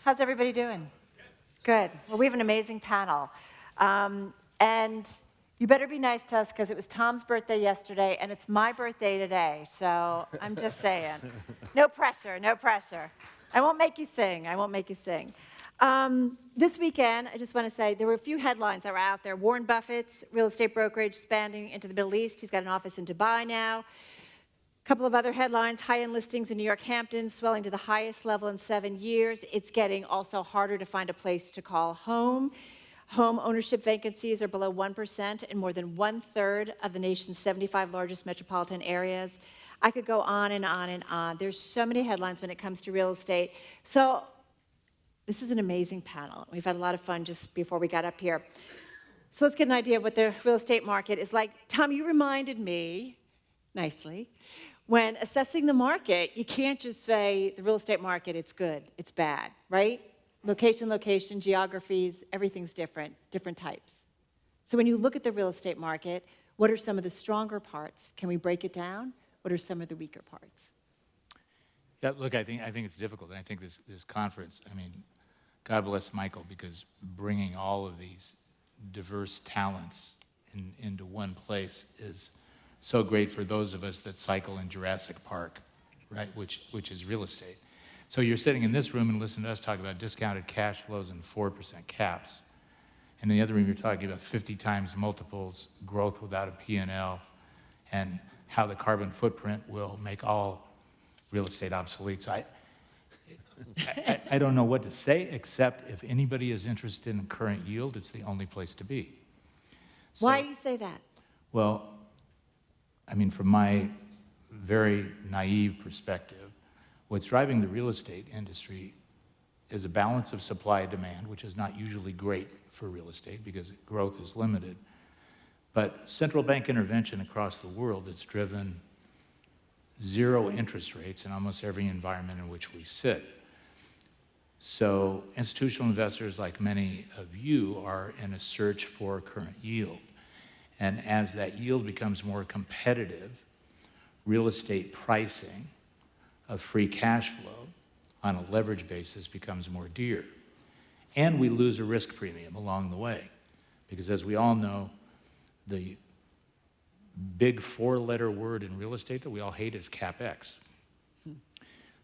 How's everybody doing? Good. Well, we have an amazing panel. And you better be nice to us because it was Tom's birthday yesterday and it's my birthday today. So I'm just saying. No pressure, no pressure. I won't make you sing. I won't make you sing. This weekend, I just want to say there were a few headlines that were out there. Warren Buffett's real estate brokerage expanding into the Middle East. He's got an office in Dubai now. A couple of other headlines, high-end listings in New York Hamptons swelling to the highest level in 7 years. It's getting also harder to find a place to call home. Home ownership vacancies are below 1% in more than 1/3 of the nation's 75 largest metropolitan areas. I could go on and on and on. There's so many headlines when it comes to real estate. So this is an amazing panel. We've had a lot of fun just before we got up here. So let's get an idea of what the real estate market is like. Tom, you reminded me, nicely, when assessing the market, you can't just say the real estate market, it's good, it's bad, right? Location, geographies, everything's different types. So when you look at the real estate market, what are some of the stronger parts? Can we break it down? What are some of the weaker parts? Yeah, look, I think it's difficult, and I think this conference, I mean, God bless Michael, because bringing all of these diverse talents into one place is so great for those of us that cycle in Jurassic Park, right, which is real estate. So you're sitting in this room and listening to us talk about discounted cash flows and 4% caps. And in the other room, you're talking about 50 times multiples, growth without a P&L, and how the carbon footprint will make all real estate obsolete. So I don't know what to say, except if anybody is interested in current yield, it's the only place to be. So, why do you say that? Well, I mean, from my very naive perspective, what's driving the real estate industry is a balance of supply and demand, which is not usually great for real estate because growth is limited. But central bank intervention across the world has driven zero interest rates in almost every environment in which we sit. So institutional investors, like many of you, are in a search for current yield. And as that yield becomes more competitive, real estate pricing of free cash flow on a leverage basis becomes more dear. And we lose a risk premium along the way. Because as we all know, the big 4-letter word in real estate that we all hate is CapEx.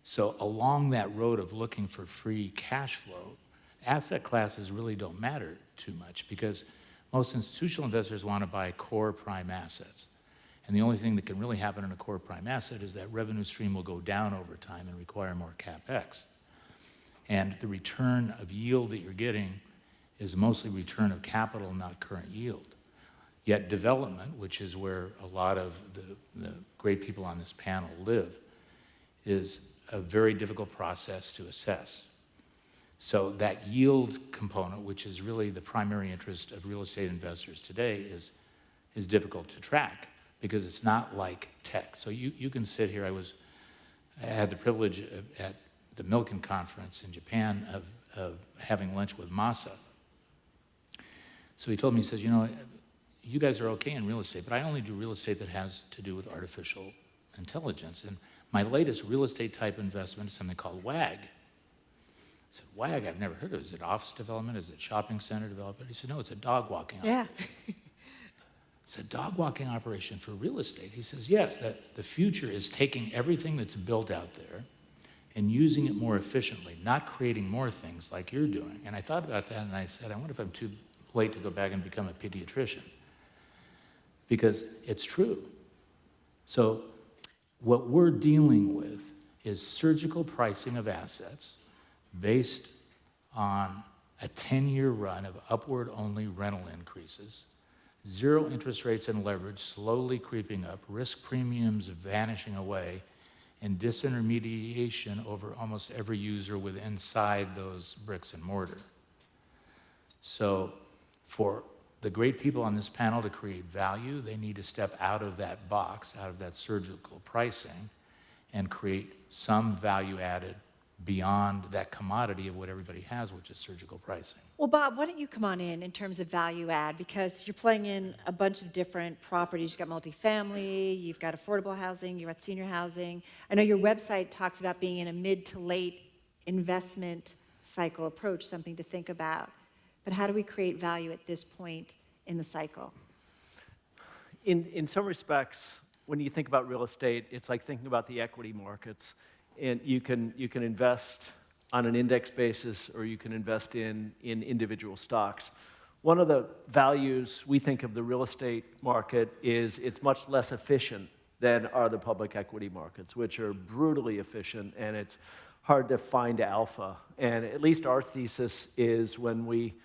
So along that road of looking for free cash flow, asset classes really don't matter too much because most institutional investors want to buy core prime assets. And the only thing that can really happen in a core prime asset is that revenue stream will go down over time and require more CapEx. And the return of yield that you're getting is mostly return of capital, not current yield. Yet development, which is where a lot of the great people on this panel live, is a very difficult process to assess. So that yield component, which is really the primary interest of real estate investors today, is difficult to track because it's not like tech. So you can sit here. I had the privilege at the Milken conference in Japan of having lunch with Massar. So he told me, he says, you know, you guys are okay in real estate, but I only do real estate that has to do with artificial intelligence. And my latest real estate type investment is something called WAG. I said, WAG, I've never heard of it. Is it office development? Is it shopping center development? He said, no, it's a dog walking operation. Yeah. It's a dog walking operation for real estate. He says, yes, that the future is taking everything that's built out there and using it more efficiently, not creating more things like you're doing. And I thought about that and I said, I wonder if I'm too late to go back and become a pediatrician. Because it's true. So what we're dealing with is surgical pricing of assets based on a 10-year run of upward-only rental increases, zero interest rates and leverage slowly creeping up, risk premiums vanishing away, and disintermediation over almost every user with inside those bricks and mortar. So for the great people on this panel to create value, they need to step out of that box, out of that surgical pricing, and create some value added beyond that commodity of what everybody has, which is surgical pricing. Well, Bob, why don't you come on in terms of value add, because you're playing in a bunch of different properties. You've got multifamily, you've got affordable housing, you've got senior housing. I know your website talks about being in a mid to late investment cycle approach, something to think about. But how do we create value at this point in the cycle? In some respects, when you think about real estate, it's like thinking about the equity markets. And you can invest on an index basis, or you can invest in individual stocks. One of the values we think of the real estate market is it's much less efficient than are the public equity markets, which are brutally efficient, and it's hard to find alpha. And at least our thesis is when we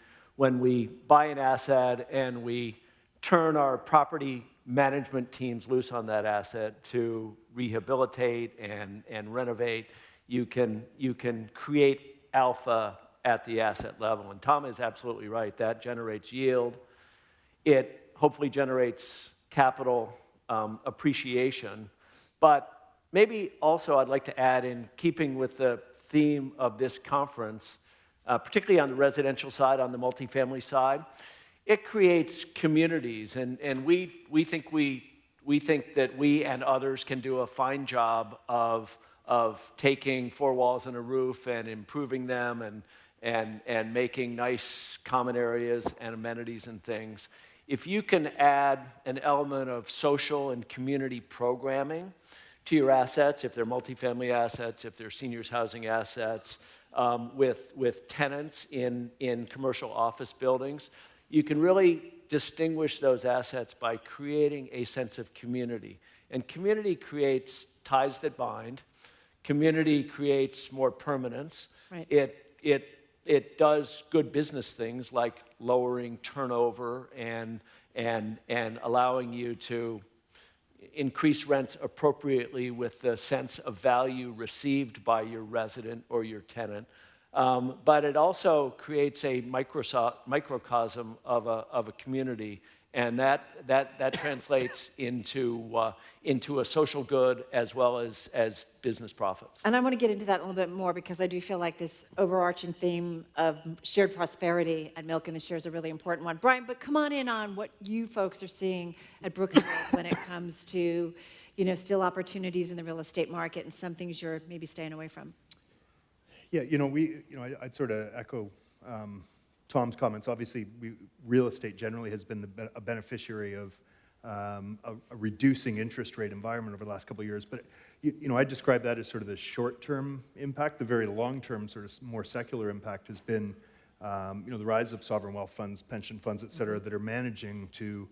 buy an asset and we turn our property management teams loose on that asset to rehabilitate and renovate, you can create alpha at the asset level. And Tom is absolutely right. That generates yield. It hopefully generates capital appreciation. But maybe also I'd like to add, in keeping with the theme of this conference, particularly on the residential side, on the multifamily side, it creates communities. And we think that we and others can do a fine job of taking four walls and a roof and improving them and making nice common areas and amenities and things. If you can add an element of social and community programming to your assets, if they're multifamily assets, if they're seniors housing assets, with tenants in commercial office buildings, you can really distinguish those assets by creating a sense of community. And community creates ties that bind. Community creates more permanence. Right. It does good business things like lowering turnover and allowing you to increase rents appropriately with the sense of value received by your resident or your tenant. But it also creates a microcosm of a community, and that translates into a social good as well as business profits. And I want to get into that a little bit more, because I do feel like this overarching theme of shared prosperity at Milken this year is a really important one. Brian, but come on in on what you folks are seeing at Brookfield when it comes to, still opportunities in the real estate market and some things you're maybe staying away from. Yeah, I'd sort of echo Tom's comments. Obviously, real estate generally has been a beneficiary of a reducing interest rate environment over the last couple of years. But, I describe that as sort of the short-term impact. The very long-term, sort of more secular impact has been, the rise of sovereign wealth funds, pension funds, et cetera, that are managing to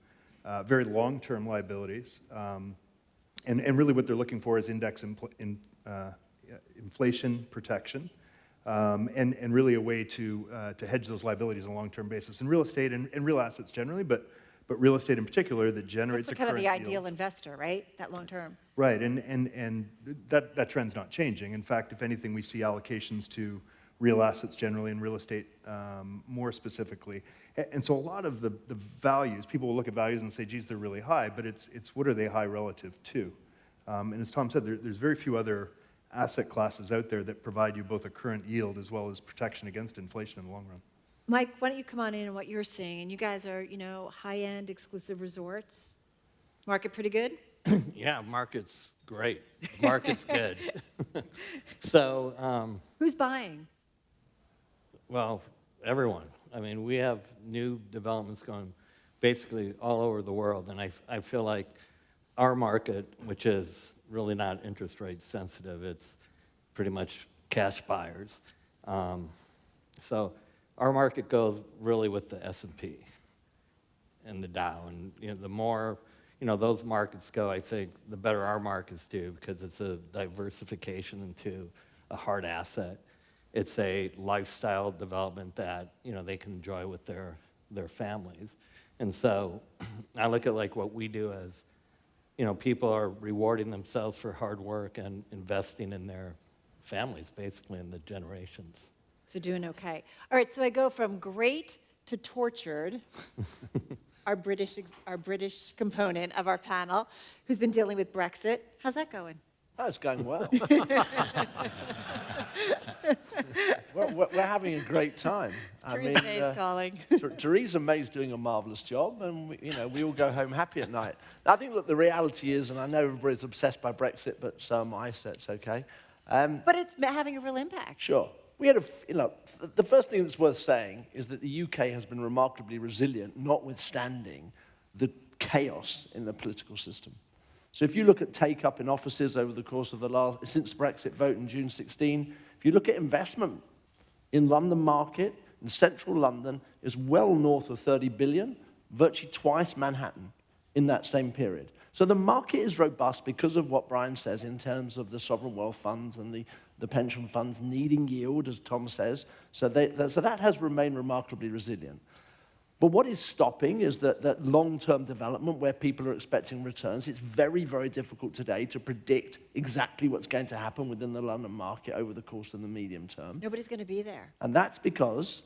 very long-term liabilities. And really what they're looking for is index inflation protection. And really a way to hedge those liabilities on a long-term basis in real estate and real assets generally, but real estate in particular that generates That's a current kind of the ideal yield. investor, right? That long-term. Right, and that trend's not changing. In fact, if anything, we see allocations to real assets generally and real estate more specifically. And so a lot of the values, people will look at values and say, geez, they're really high, but it's what are they high relative to? And as Tom said, there's very few other asset classes out there that provide you both a current yield as well as protection against inflation in the long run. Mike, why don't you come on in on what you're seeing? And you guys are, high-end exclusive resorts. Market pretty good? Yeah, market's great. Market's good. So, Who's buying? well, everyone. I mean, we have new developments going basically all over the world, and I feel like our market, which is really not interest rate sensitive, it's pretty much cash buyers. So our market goes really with the S&P and the Dow, and the more those markets go, I think the better our markets do, because it's a diversification into a hard asset. It's a lifestyle development that they can enjoy with their families. And so I look at like what we do as people are rewarding themselves for hard work and investing in their families, basically, in the generations. So doing okay. All right, so I go from great to tortured. Our British component of our panel, who's been dealing with Brexit. How's that going? That's going well. we're having a great time. Theresa May's calling. Theresa May's doing a marvelous job, and we all go home happy at night. I think that the reality is, and I know everybody's obsessed by Brexit, but so am I, so it's okay. But it's having a real impact. Sure. we had the first thing that's worth saying is that the UK has been remarkably resilient, notwithstanding the chaos in the political system. So if you look at take-up in offices over the course of since Brexit vote in June 16, if you look at investment in London market, in central London, is well north of 30 billion, virtually twice Manhattan in that same period. So the market is robust because of what Brian says in terms of the sovereign wealth funds and the pension funds needing yield, as Tom says. So that has remained remarkably resilient. But what is stopping is that long-term development where people are expecting returns. It's very, very difficult today to predict exactly what's going to happen within the London market over the course of the medium term. Nobody's going to be there. And that's because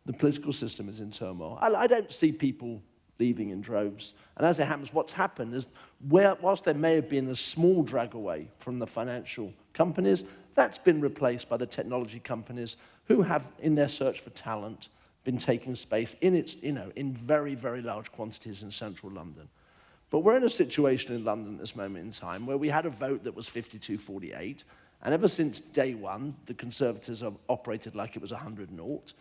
the political system is in turmoil. I don't see people leaving in droves. And as it happens, what's happened is, whilst there may have been a small drag away from the financial companies, that's been replaced by the technology companies who have, in their search for talent, been taking space in very, very large quantities in central London. But we're in a situation in London at this moment in time where we had a vote that was 52-48, and ever since day one, the Conservatives have operated like it was 100-0.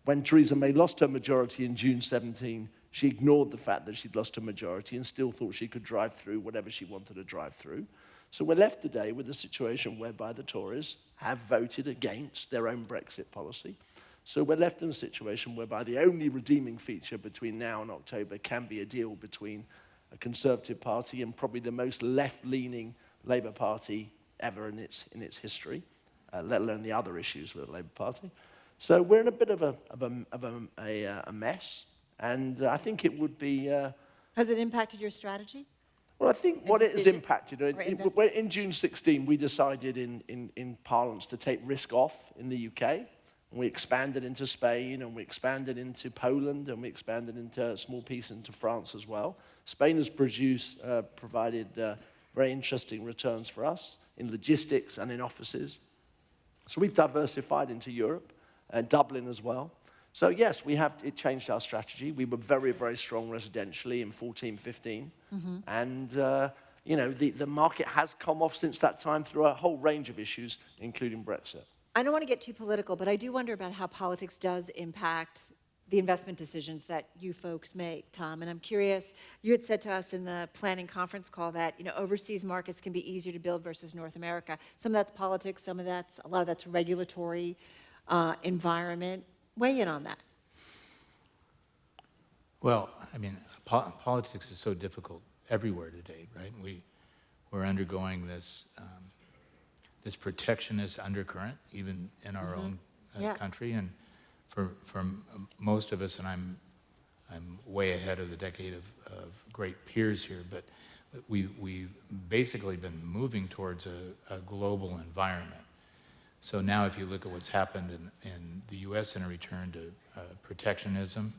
When Theresa May lost her majority in June 17, she ignored the fact that she'd lost her majority and still thought she could drive through whatever she wanted to drive through. So we're left today with a situation whereby the Tories have voted against their own Brexit policy. So we're left in a situation whereby the only redeeming feature between now and October can be a deal between a Conservative Party and probably the most left-leaning Labour Party ever in its history, let alone the other issues with the Labour Party. So we're in a bit of a mess, and I think it would be... Has it impacted your strategy? Well, I think what it has impacted, in June 16, we decided in Parliament to take risk off in the UK. And we expanded into Spain, and we expanded into Poland, and we expanded into a small piece into France as well. Spain has provided very interesting returns for us in logistics and in offices. So we've diversified into Europe, and Dublin as well. So yes, it changed our strategy. We were very, very strong residentially in 14, 15. Mm-hmm. And the market has come off since that time through a whole range of issues, including Brexit. I don't want to get too political, but I do wonder about how politics does impact the investment decisions that you folks make, Tom. And I'm curious, you had said to us in the planning conference call that overseas markets can be easier to build versus North America. Some of that's politics, a lot of that's regulatory environment. Weigh in on that. Well, I mean, politics is so difficult everywhere today, right? We're undergoing this protectionist undercurrent, even in our own country, and for most of us, and I'm way ahead of the decade of great peers here, but we've basically been moving towards a global environment. So now, if you look at what's happened in the U.S. in a return to protectionism,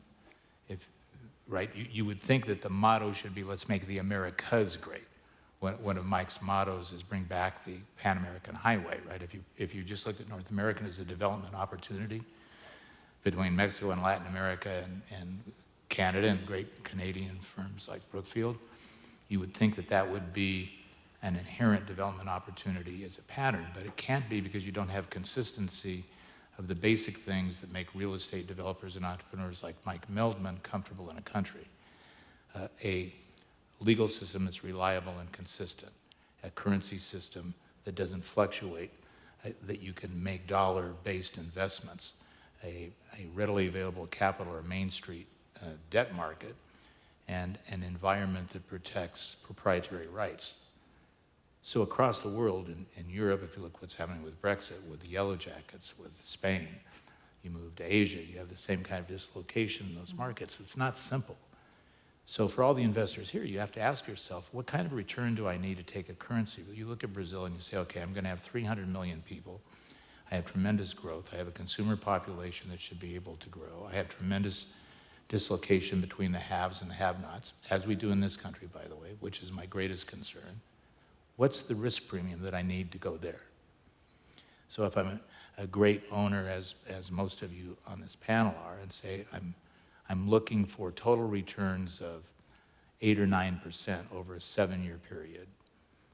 you would think that the motto should be, let's make the Americas great. One of Mike's mottos is bring back the Pan-American Highway, right? If you just looked at North America as a development opportunity between Mexico and Latin America and Canada and great Canadian firms like Brookfield, you would think that would be an inherent development opportunity as a pattern, but it can't be because you don't have consistency of the basic things that make real estate developers and entrepreneurs like Mike Meldman comfortable in a country. A legal system that's reliable and consistent, a currency system that doesn't fluctuate, that you can make dollar-based investments, a readily available capital or Main Street debt market, and an environment that protects proprietary rights. So across the world, in Europe, if you look what's happening with Brexit, with the Yellow Jackets, with Spain, you move to Asia, you have the same kind of dislocation in those markets. It's not simple. So for all the investors here, you have to ask yourself, what kind of return do I need to take a currency? You look at Brazil and you say, okay, I'm going to have 300 million people. I have tremendous growth. I have a consumer population that should be able to grow. I have tremendous dislocation between the haves and the have-nots, as we do in this country, by the way, which is my greatest concern. What's the risk premium that I need to go there? So if I'm a great owner, as most of you on this panel are, and say I'm looking for total returns of 8 or 9% over a 7-year period,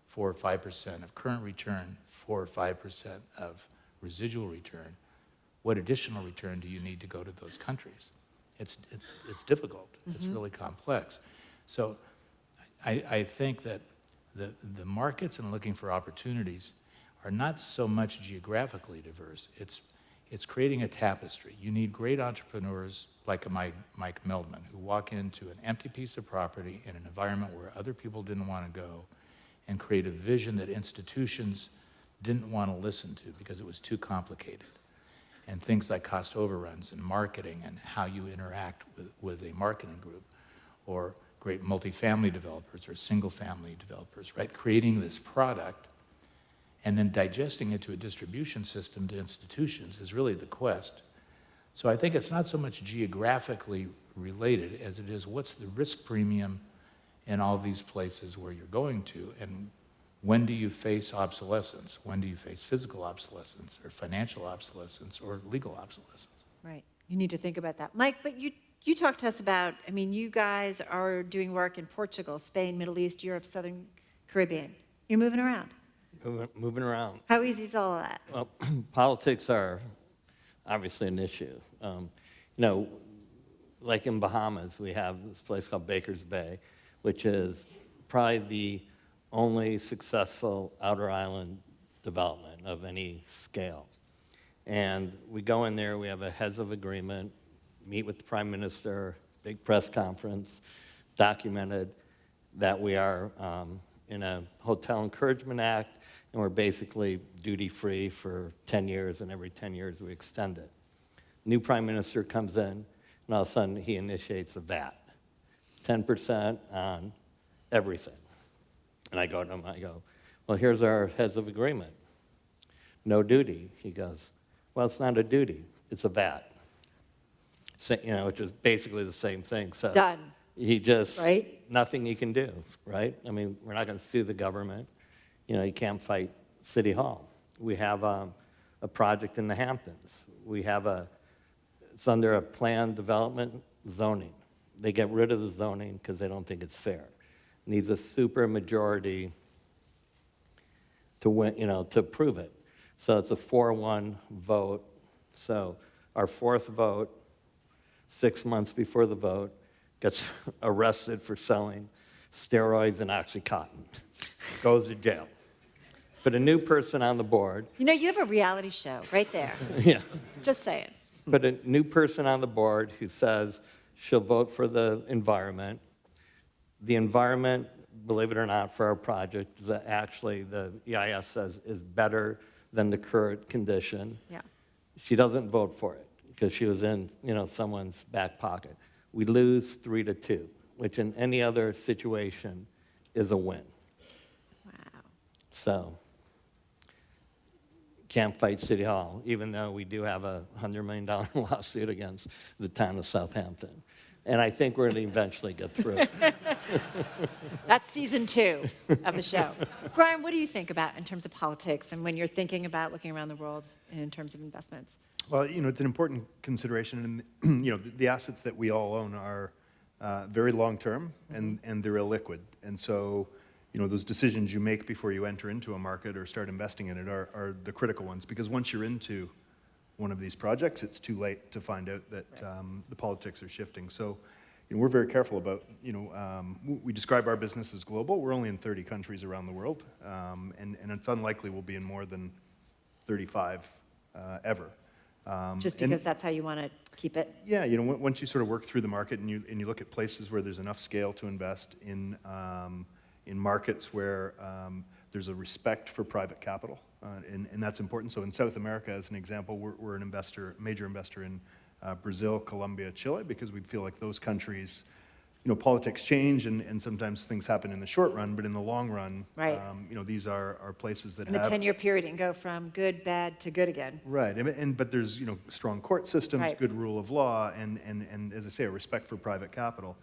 4 or 5% of current return, 4 or 5% of residual return, what additional return do you need to go to those countries? It's difficult. It's really complex. So I think that the markets and looking for opportunities are not so much geographically diverse. It's creating a tapestry. You need great entrepreneurs like Mike Meldman, who walk into an empty piece of property in an environment where other people didn't want to go and create a vision that institutions didn't want to listen to because it was too complicated. And things like cost overruns and marketing and how you interact with a marketing group, or great multifamily developers or single-family developers, right? Creating this product and then digesting it to a distribution system to institutions is really the quest. So I think it's not so much geographically related as it is what's the risk premium in all these places where you're going to, and when do you face obsolescence? When do you face physical obsolescence or financial obsolescence or legal obsolescence? Right. You need to think about that. Mike, but you talked to us about, I mean, you guys are doing work in Portugal, Spain, Middle East, Europe, Southern Caribbean. You're moving around. Moving around. How easy is all of that? Well, politics are obviously an issue. You know, like in Bahamas, we have this place called Baker's Bay, which is probably the only successful outer island development of any scale. And we go in there, we have a heads of agreement, meet with the prime minister, big press conference, documented that we are in a Hotel Encouragement Act, and we're basically duty-free for 10 years, and every 10 years we extend it. New prime minister comes in, and all of a sudden he initiates a VAT, 10% on everything. And I go to him, well, here's our heads of agreement. No duty. He goes, well, it's not a duty, it's a VAT. So, you know, which is basically the same thing. So Done. He just, Right? Nothing you can do, right? I mean, we're not going to sue the government. You know, you can't fight City Hall. We have a project in the Hamptons. It's under a planned development zoning. They get rid of the zoning because they don't think it's fair. Needs a super majority to win, you know, to approve it. So it's a 4-1 vote. So our fourth vote, 6 months before the vote, gets arrested for selling steroids and Oxycontin. Goes to jail. But a new person on the board. You know, you have a reality show right there. Yeah. Just saying. But a new person on the board who says she'll vote for the environment. The environment, believe it or not, for our project, is actually, the EIS says, is better than the current condition. Yeah. She doesn't vote for it because she was in, you know, someone's back pocket. We lose 3-2, which in any other situation is a win. Wow. So, can't fight City Hall, even though we do have a $100 million lawsuit against the town of Southampton. And I think we're going to eventually get through it. That's season 2 of the show. Brian, what do you think about in terms of politics and when you're thinking about looking around the world and in terms of investments? Well, you know, it's an important consideration, and you know, the assets that we all own are very long-term and they're illiquid, and so, you know, those decisions you make before you enter into a market or start investing in it are the critical ones, because once you're into one of these projects, it's too late to find out that the politics are shifting. So, you know, we're very careful about, you know, we describe our business as global. We're only in 30 countries around the world, and it's unlikely we'll be in more than 35 ever. Just because that's how you want to keep it? Yeah, you know, once you sort of work through the market and you look at places where there's enough scale to invest in markets where there's a respect for private capital, and that's important. So in South America, as an example, we're an investor, major investor in Brazil, Colombia, Chile, because we feel like those countries, you know, politics change and sometimes things happen in the short run, but in the long run, Right. You know, these are places that In the have 10-year period, it can go from good, bad to good again. right, but there's, you know, strong court systems, Right. good rule of law, and as I say, a respect for private capital,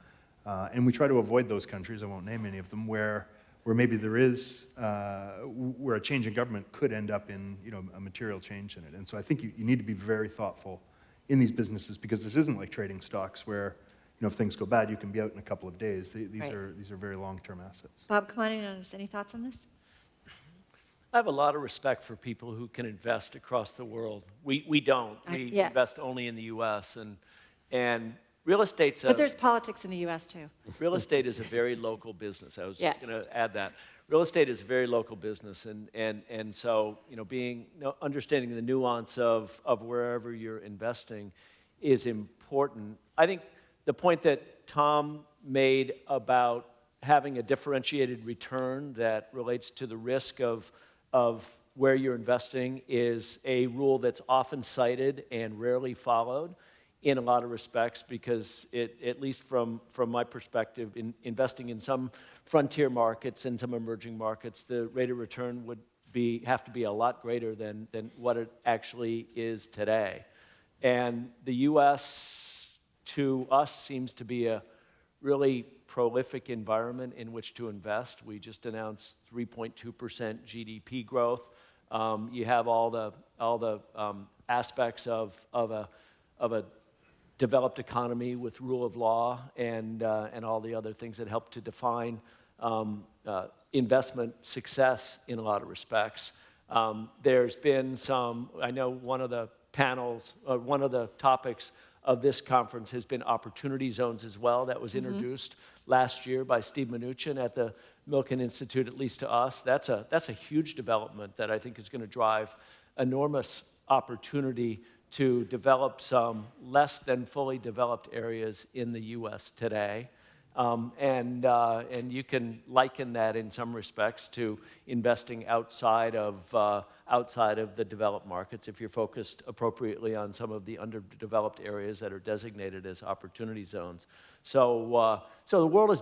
and we try to avoid those countries. I won't name any of them where maybe there is where a change in government could end up in, you know, a material change in it. And so I think you need to be very thoughtful in these businesses, because this isn't like trading stocks where, you know, if things go bad, you can be out in a couple of days. These Right. are very long-term assets. Bob, come on in on this. Any thoughts on this? I have a lot of respect for people who can invest across the world. We don't. We yeah. invest only in the U.S. And real estate's But there's politics in the U.S. too. real estate is a very local business. I was Yeah. just going to add that. Real estate is a very local business, and so understanding the nuance of wherever you're investing is important. I think the point that Tom made about having a differentiated return that relates to the risk of where you're investing is a rule that's often cited and rarely followed in a lot of respects, because at least from my perspective, in investing in some frontier markets and some emerging markets, the rate of return would have to be a lot greater than what it actually is today. And the U.S., to us, seems to be a really prolific environment in which to invest. We just announced 3.2% GDP growth. You have all the aspects of a developed economy with rule of law and all the other things that help to define investment success in a lot of respects. There's been I know one of the panels, one of the topics of this conference has been opportunity zones as well. That was introduced last year by Steve Mnuchin at the Milken Institute, at least to us. That's a huge development that I think is going to drive enormous opportunity to develop some less than fully developed areas in the U.S. today. And you can liken that in some respects to investing outside of the developed markets if you're focused appropriately on some of the underdeveloped areas that are designated as opportunity zones. So the world is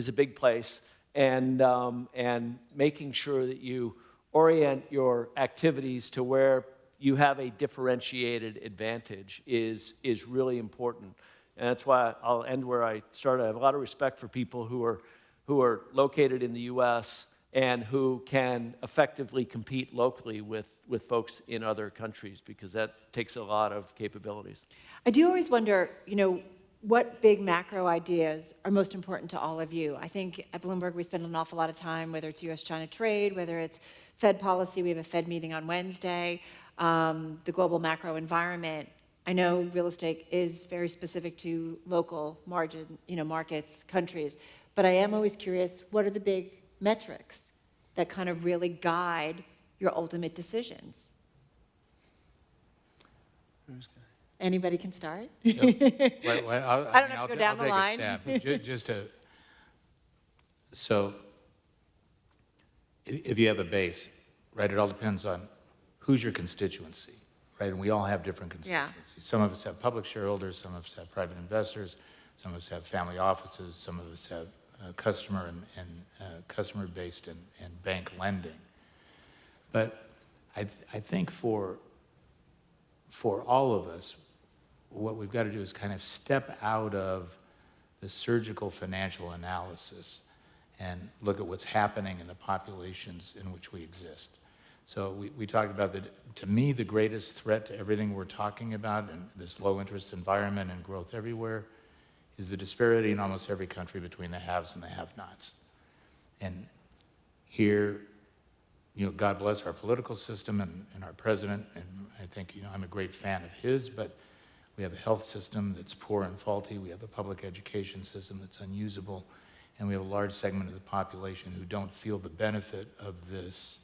a big place, and making sure that you orient your activities to where you have a differentiated advantage is really important. And that's why I'll end where I started. I have a lot of respect for people who are located in the U.S. and who can effectively compete locally with folks in other countries, because that takes a lot of capabilities. I do always wonder, what big macro ideas are most important to all of you? I think at Bloomberg we spend an awful lot of time, whether it's U.S.-China trade, whether it's Fed policy. We have a Fed meeting on Wednesday. The global macro environment. I know real estate is very specific to local markets, countries, but I am always curious, what are the big metrics that kind of really guide your ultimate decisions? Anybody can start? I I don't have to go down the line. So if you have a base, right, it all depends on who's your constituency, right? And we all have different constituencies. Yeah. Some of us have public shareholders, some of us have private investors, some of us have family offices, some of us have customer and customer-based and bank lending. But I think for all of us, what we've got to do is kind of step out of the surgical financial analysis and look at what's happening in the populations in which we exist. So we talked about that. To me, the greatest threat to everything we're talking about in this low interest environment and growth everywhere is the disparity in almost every country between the haves and the have-nots. And here, God bless our political system and our president, and I think, I'm a great fan of his, but we have a health system that's poor and faulty. We have a public education system that's unusable, and we have a large segment of the population who don't feel the benefit of this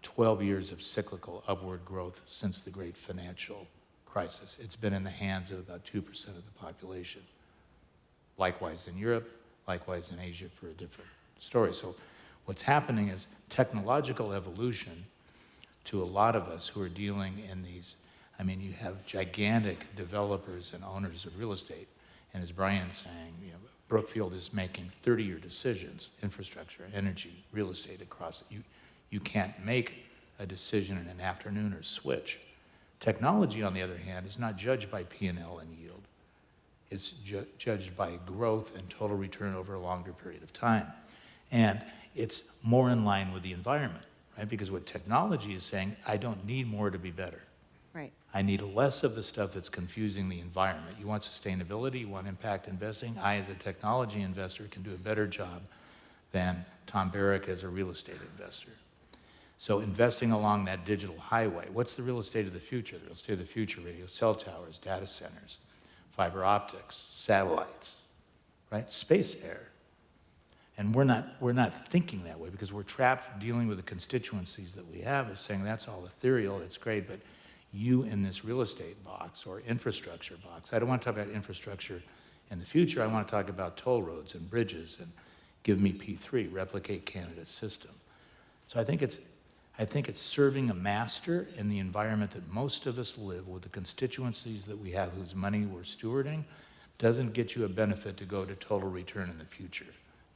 12 years of cyclical upward growth since the great financial crisis. It's been in the hands of about 2% of the population. Likewise in Europe, likewise in Asia for a different story. So what's happening is technological evolution to a lot of us who are dealing in these, you have gigantic developers and owners of real estate. And as Brian's saying, Brookfield is making 30-year decisions, infrastructure, energy, real estate across. You can't make a decision in an afternoon or switch. Technology, on the other hand, is not judged by P&L and yield. It's judged by growth and total return over a longer period of time. And it's more in line with the environment, right? Because what technology is saying, I don't need more to be better. Right. I need less of the stuff that's confusing the environment. You want sustainability, you want impact investing. I, as a technology investor, can do a better job than Tom Barrack as a real estate investor. So investing along that digital highway, what's the real estate of the future? The real estate of the future, radio cell towers, data centers, fiber optics, satellites, right? Space air. And we're not thinking that way because we're trapped dealing with the constituencies that we have as saying that's all ethereal, it's great, but you in this real estate box or infrastructure box. I don't want to talk about infrastructure in the future. I want to talk about toll roads and bridges and give me P3, replicate Canada's system. So I think it's serving a master in the environment that most of us live with, the constituencies that we have whose money we're stewarding, doesn't get you a benefit to go to total return in the future.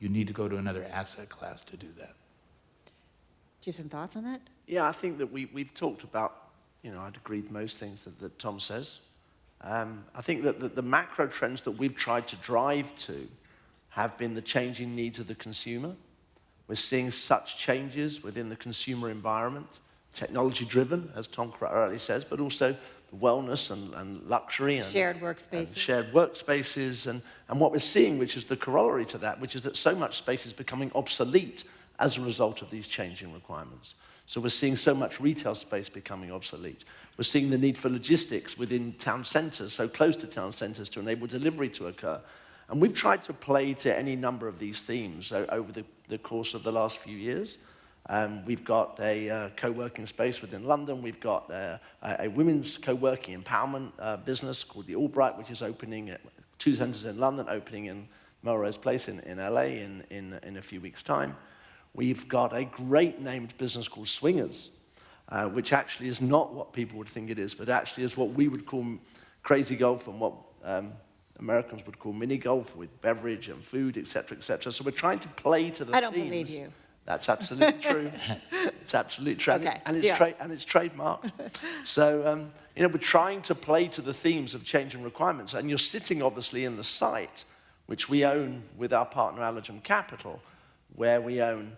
You need to go to another asset class to do that. Do you have some thoughts on that? Yeah, I think that we've talked about, I'd agree with most things that Tom says. I think that the macro trends that we've tried to drive to have been the changing needs of the consumer. We're seeing such changes within the consumer environment, technology-driven, as Tom rightly says, but also the wellness and luxury and Shared workspaces. and shared workspaces, and what we're seeing, which is the corollary to that, which is that so much space is becoming obsolete as a result of these changing requirements. So we're seeing so much retail space becoming obsolete. We're seeing the need for logistics within town centers, so close to town centers to enable delivery to occur. And we've tried to play to any number of these themes over the course of the last few years. We've got a co-working space within London. We've got a women's co-working empowerment business called the Albright, which is opening at 2 centers in London, opening in Melrose Place in LA in a few weeks' time. We've got a great named business called Swingers, which actually is not what people would think it is, but actually is what we would call crazy golf and what Americans would call mini golf with beverage and food, et cetera, et cetera. So we're trying to play to the themes. I don't believe you. That's absolutely true. It's absolutely true. Okay, And deal. it's trademarked. So, we're trying to play to the themes of changing requirements. And you're sitting, obviously, in the site, which we own with our partner, Allergen Capital, where we own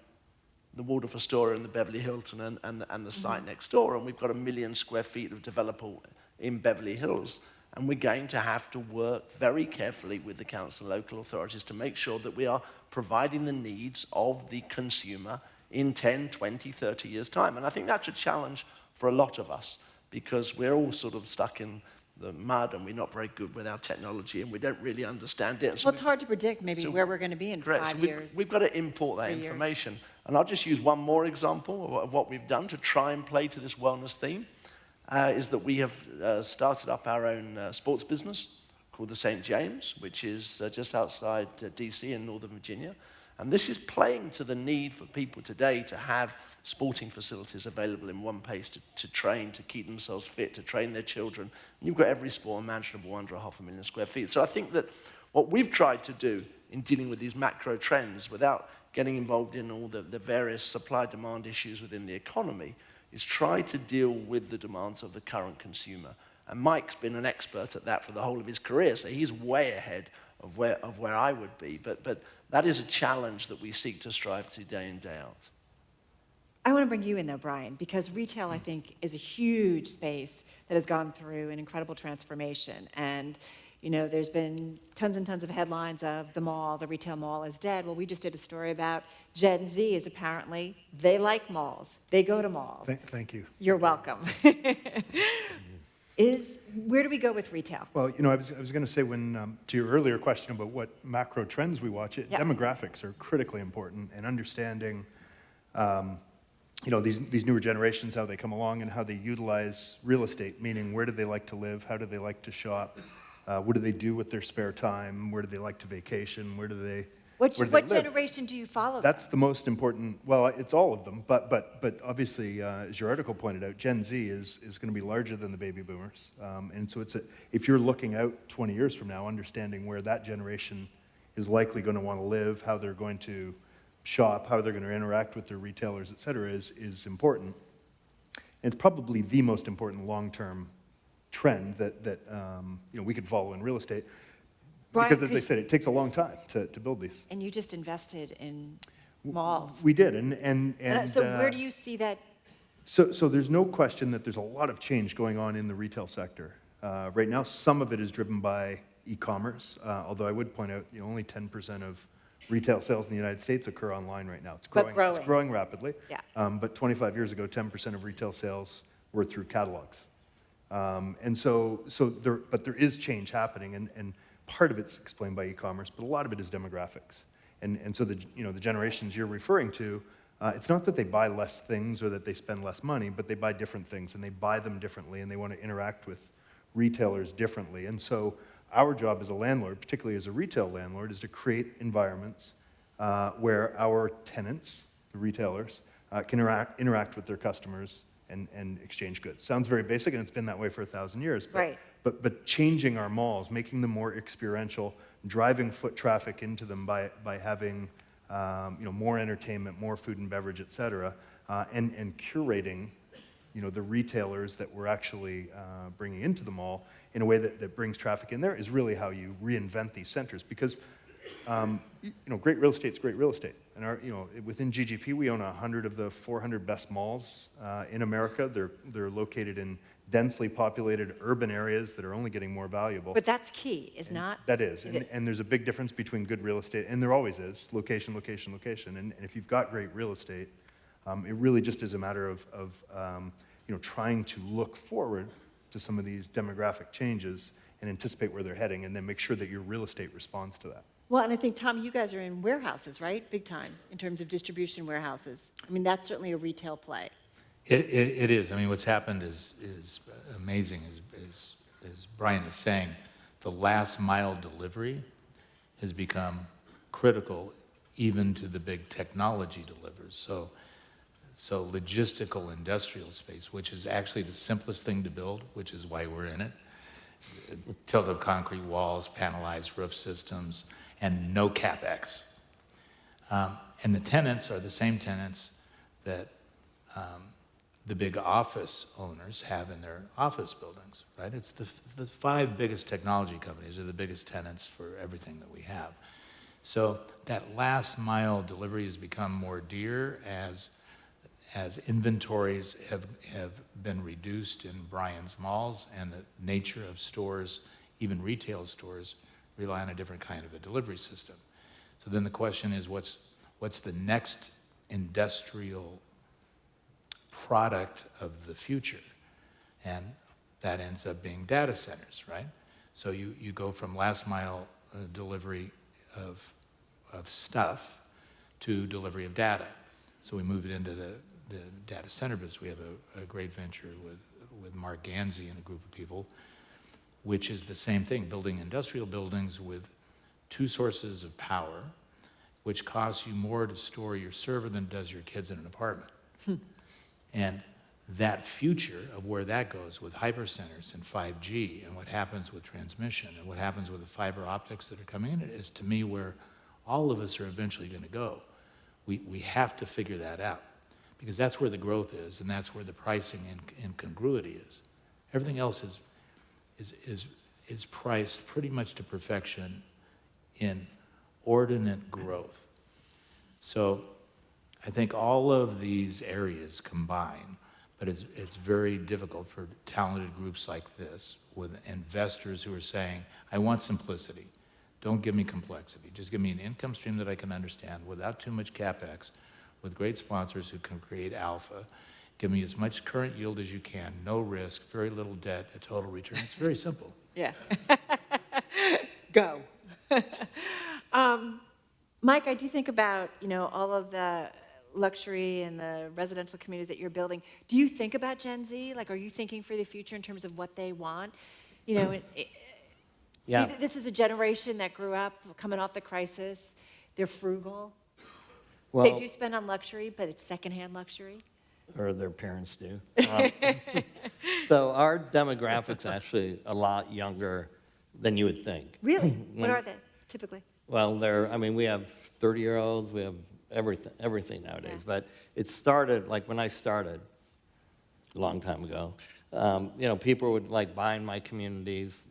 the Waldorf Astoria and the Beverly Hilton and the site next door. And we've got 1 million square feet of developable in Beverly Hills. And we're going to have to work very carefully with the council and local authorities to make sure that we are providing the needs of the consumer in 10, 20, 30 years' time. And I think that's a challenge for a lot of us because we're all sort of stuck in the mud and we're not very good with our technology and we don't really understand it. Well, it's hard to predict maybe where we're going to be in Correct. 5 So years. we've got to import that 3 years. information. And I'll just use one more example of what we've done to try and play to this wellness theme. Is that we have started up our own sports business called the St. James, which is just outside DC in Northern Virginia. And this is playing to the need for people today to have sporting facilities available in one place to train, to keep themselves fit, to train their children. And you've got every sport imaginable under 500,000 square feet. So I think that what we've tried to do in dealing with these macro trends without getting involved in all the various supply-demand issues within the economy is try to deal with the demands of the current consumer. And Mike's been an expert at that for the whole of his career, so he's way ahead of where I would be. But that is a challenge that we seek to strive to day in, day out. I want to bring you in, though, Brian, because retail, I think, is a huge space that has gone through an incredible transformation. And, there's been tons and tons of headlines of the retail mall is dead. Well, we just did a story about Gen Z is apparently, they like malls. They go to malls. Thank you. You're welcome. Where do we go with retail? Well, I was going to say to your earlier question about what macro trends we watch, demographics are critically important and understanding, these newer generations, how they come along and how they utilize real estate, meaning where do they like to live, how do they like to shop, what do they do with their spare time, where do they like to vacation, where do they What live? generation do you follow? That's the most important. Well, it's all of them, but obviously, as your article pointed out, Gen Z is going to be larger than the baby boomers, and so if you're looking out 20 years from now, understanding where that generation is likely going to want to live, how they're going to shop, how they're going to interact with their retailers, et cetera, is important. And it's probably the most important long-term trend that we could follow in real estate. Brian, Because, as I said, it takes a long time to build these. And you just invested in malls. We did, and So where do you see that? So there's no question that there's a lot of change going on in the retail sector. Right now, some of it is driven by e-commerce, although I would point out only 10% of retail sales in the United States occur online right now. It's But growing. It's growing. growing rapidly. Yeah. But 25 years ago, 10% of retail sales were through catalogs. But there is change happening, and part of it's explained by e-commerce, but a lot of it is demographics. And so the generations you're referring to, it's not that they buy less things or that they spend less money, but they buy different things, and they buy them differently, and they want to interact with retailers differently. And so our job as a landlord, particularly as a retail landlord, is to create environments where our tenants, the retailers, can interact with their customers and exchange goods. Sounds very basic, and it's been that way for 1,000 years. But, Right. but changing our malls, making them more experiential, driving foot traffic into them by having more entertainment, more food and beverage, et cetera, and curating the retailers that we're actually bringing into the mall in a way that brings traffic in there is really how you reinvent these centers. Because great real estate's great real estate. And within GGP, we own 100 of the 400 best malls in America. They're located in densely populated urban areas that are only getting more valuable. But that's key, is not? That is, and there's a big difference between good real estate, and there always is, location, location, location. And if you've got great real estate, it really just is a matter of trying to look forward to some of these demographic changes and anticipate where they're heading, and then make sure that your real estate responds to that. Well, and I think, Tom, you guys are in warehouses, right? Big time, in terms of distribution warehouses. I mean, that's certainly a retail play. It is. I mean, what's happened is amazing, as Brian is saying. The last mile delivery has become critical even to the big technology delivers. So logistical industrial space, which is actually the simplest thing to build, which is why we're in it. Tilted concrete walls, panelized roof systems, and no CapEx. And the tenants are the same tenants that the big office owners have in their office buildings, right? It's the 5 biggest technology companies are the biggest tenants for everything that we have. So that last mile delivery has become more dear as inventories have been reduced in Brian's malls, and the nature of stores, even retail stores, rely on a different kind of a delivery system. So then the question is, what's the next industrial product of the future? And that ends up being data centers, right? So you go from last mile delivery of stuff to delivery of data. So we move it into the data center business. We have a great venture with Mark Ganzi and a group of people, which is the same thing, building industrial buildings with 2 sources of power, which costs you more to store your server than it does your kids in an apartment. And that future of where that goes with hypercenters and 5G and what happens with transmission and what happens with the fiber optics that are coming in is, to me, where all of us are eventually going to go. We have to figure that out, because that's where the growth is, and that's where the pricing and congruity is. Everything else is priced pretty much to perfection in ordinate growth. So I think all of these areas combine, but it's very difficult for talented groups like this with investors who are saying, I want simplicity. Don't give me complexity. Just give me an income stream that I can understand without too much CapEx, with great sponsors who can create alpha. Give me as much current yield as you can, no risk, very little debt, a total return. It's very simple. Yeah. Go. Mike, I do think about, all of the luxury and the residential communities that you're building. Do you think about Gen Z? Like, are you thinking for the future in terms of what they want? Yeah. This is a generation that grew up coming off the crisis. They're frugal. Well, They do spend on luxury, but it's secondhand luxury. or their parents do. So our demographic's actually a lot younger than you would think. Really? What are they, typically? Well, we have 30-year-olds, we have everything nowadays. But it started, like when I started, a long time ago, people would like buy in my communities.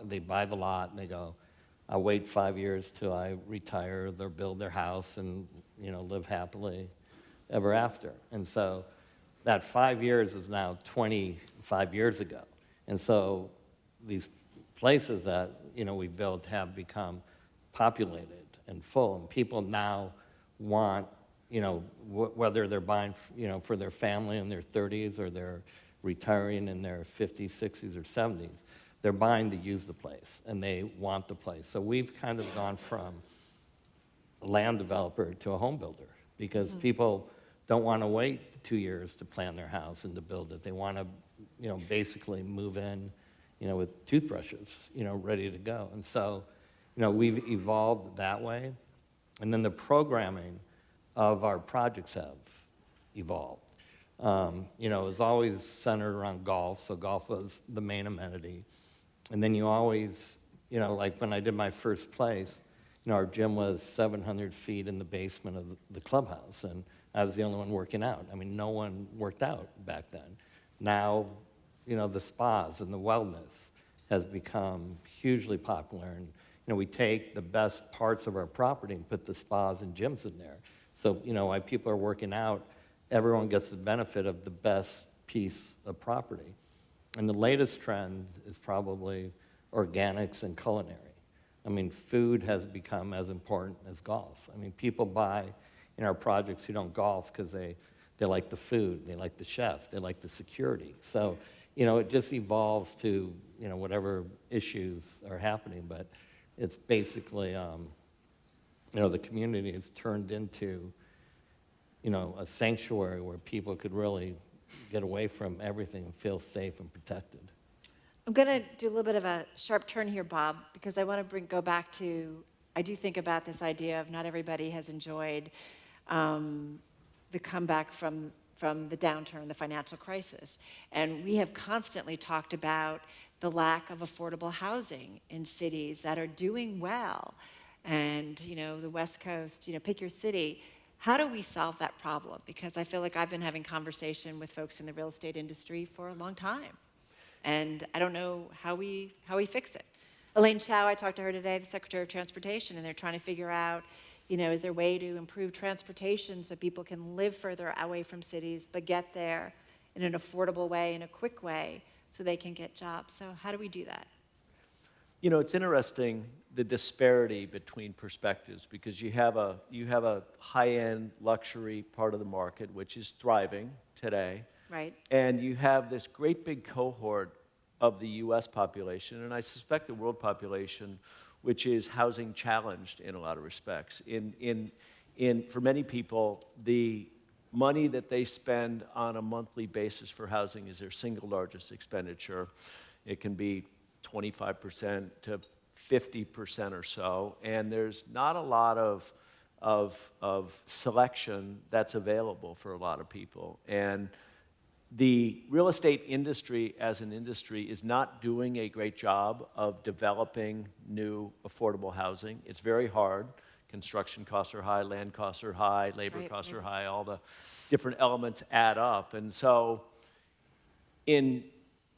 They buy the lot, and they go, I'll wait 5 years till I retire. They'll build their house and live happily ever after. And so that 5 years is now 25 years ago. And so these places that we've built have become populated. and full. And people now want, whether they're buying, for their family in their 30s or they're retiring in their 50s, 60s, or 70s, they're buying to use the place, and they want the place. So we've kind of gone from a land developer to a home builder because people don't want to wait 2 years to plan their house and to build it. They want to, basically move in, with toothbrushes, ready to go. And so, we've evolved that way. And then the programming of our projects have evolved. It was always centered around golf, so golf was the main amenity. And then you always, like when I did my first place, our gym was 700 feet in the basement of the clubhouse, and I was the only one working out. I mean, no one worked out back then. Now, the spas and the wellness has become hugely popular, and we take the best parts of our property and put the spas and gyms in there. So, while people are working out, everyone gets the benefit of the best piece of property. And the latest trend is probably organics and culinary. I mean, food has become as important as golf. I mean, people buy in our projects who don't golf because they like the food, they like the chef, they like the security. So, it just evolves to, whatever issues are happening, but it's basically, the community is turned into, a sanctuary where people could really get away from everything and feel safe and protected. I'm going to do a little bit of a sharp turn here, Bob, because I want to go back to, I do think about this idea of not everybody has enjoyed the comeback from the downturn, the financial crisis. And we have constantly talked about the lack of affordable housing in cities that are doing well. And, the West Coast, pick your city. How do we solve that problem? Because I feel like I've been having conversation with folks in the real estate industry for a long time. And I don't know how we fix it. Elaine Chao, I talked to her today, the Secretary of Transportation, and they're trying to figure out, is there a way to improve transportation so people can live further away from cities, but get there in an affordable way, in a quick way, so they can get jobs. So how do we do that? It's interesting, the disparity between perspectives, because you have a high-end luxury part of the market, which is thriving today. Right. And you have this great big cohort of the U.S. population, and I suspect the world population, which is housing challenged in a lot of respects. For many people, the money that they spend on a monthly basis for housing is their single largest expenditure. It can be 25% to 50% or so, and there's not a lot of selection that's available for a lot of people. And the real estate industry as an industry is not doing a great job of developing new affordable housing. It's very hard. Construction costs are high, land costs are high, labor costs are high, all the different elements add up. And so in